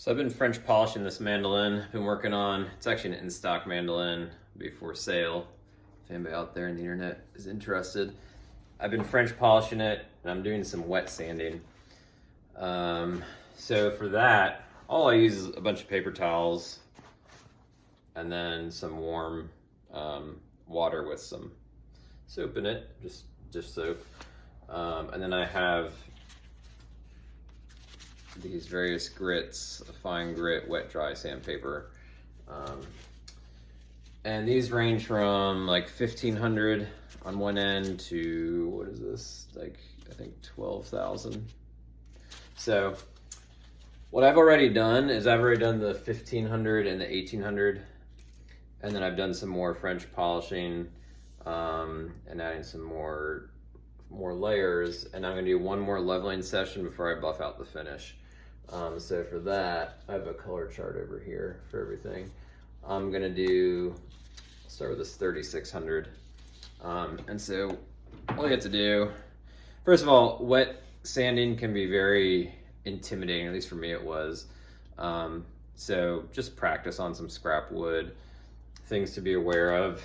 So I've been French polishing this mandolin. Been working on, it's actually an in-stock mandolin, before sale. If anybody out there in the internet is interested. I've been French polishing it and I'm doing some wet sanding. So for that, all I use is a bunch of paper towels and then some warm water with some soap in it, just soap. And then I have these various grits, a fine grit, wet, dry sandpaper. And these range from like 1,500 on one end to, what is this? Like, I think 12,000. So what I've already done is I've already done the 1,500 and the 1,800. And then I've done some more French polishing and adding some more layers. And I'm gonna do one more leveling session before I buff out the finish. So for that, I have a color chart over here for everything. I'm gonna start with this 3,600. And so all you have to do, first of all, wet sanding can be very intimidating, at least for me it was. So just practice on some scrap wood. Things to be aware of: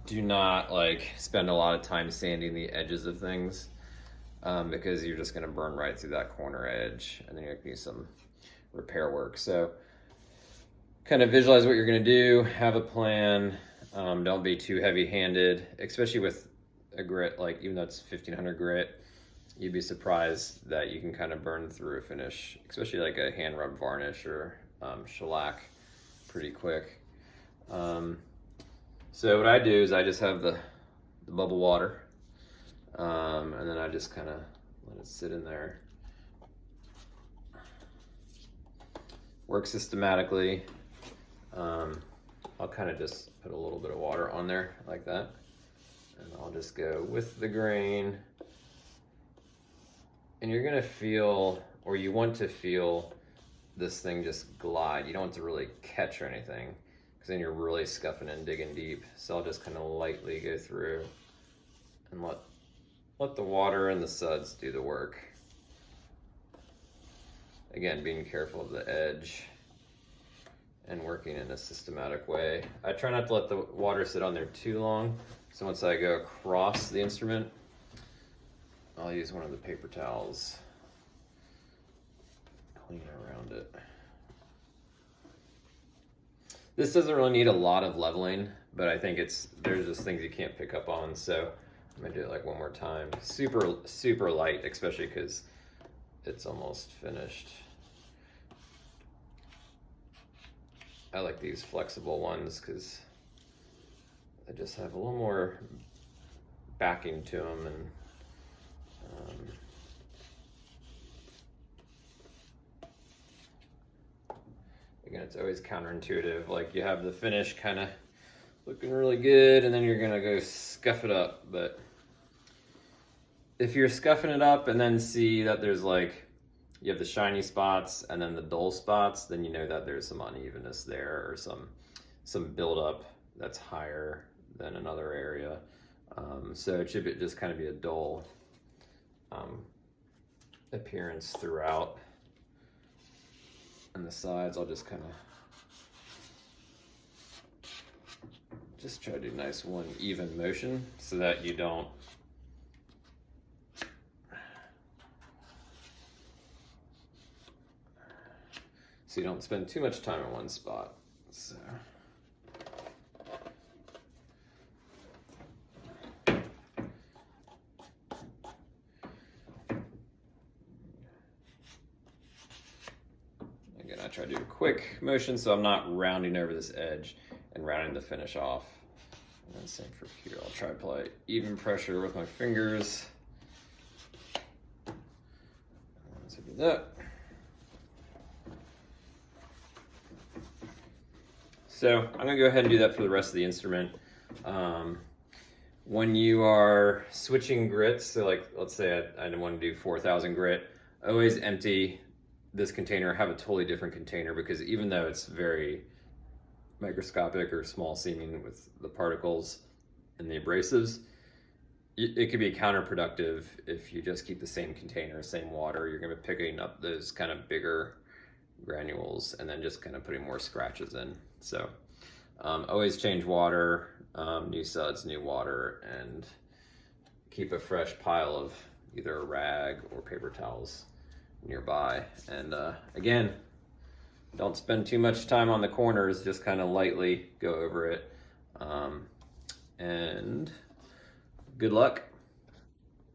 do not spend a lot of time sanding the edges of things, because you're just gonna burn right through that corner edge and then you're gonna do some repair work. So kind of visualize what you're gonna do, have a plan. Don't be too heavy-handed, especially with a grit, even though it's 1,500 grit, you'd be surprised that you can kind of burn through a finish, especially like a hand rub varnish or shellac, pretty quick. So what I do is I just have the bubble water, and then I just kind of let it sit in there. Work systematically. I'll kind of just put a little bit of water on there like that, and I'll just go with the grain. And you're gonna feel, or you want to feel, this thing just glide. You don't want to really catch or anything, because then you're really scuffing and digging deep. So I'll just kind of lightly go through and let the water and the suds do the work. Again, being careful of the edge and working in a systematic way. I try not to let the water sit on there too long. So once I go across the instrument, I'll use one of the paper towels, clean around it. This doesn't really need a lot of leveling, but I think there's just things you can't pick up on. So I'm gonna do it one more time. Super light, especially because it's almost finished. I like these flexible ones because they just have a little more backing to them, and again, it's always counterintuitive. You have the finish kind of looking really good, and then you're gonna go scuff it up. But if you're scuffing it up and then see that there's you have the shiny spots and then the dull spots, then you know that there's some unevenness there, or some buildup that's higher than another area. So it should just kind of be a dull appearance throughout. And the sides, I'll just kind of try to do nice one even motion so that you don't spend too much time in one spot. So again, I try to do a quick motion so I'm not rounding over this edge and rounding the finish off. And then same for here. I'll try to apply even pressure with my fingers. So do that. So I'm gonna go ahead and do that for the rest of the instrument. When you are switching grits, so let's say I want to do 4,000 grit, always empty this container, have a totally different container, because even though it's very microscopic or small seeming with the particles and the abrasives, it could be counterproductive if you just keep the same container, same water. You're gonna be picking up those kind of bigger granules and then just kind of putting more scratches in. So always change water, new suds, new water, and keep a fresh pile of either a rag or paper towels nearby. And again, don't spend too much time on the corners, just kind of lightly go over it. And good luck.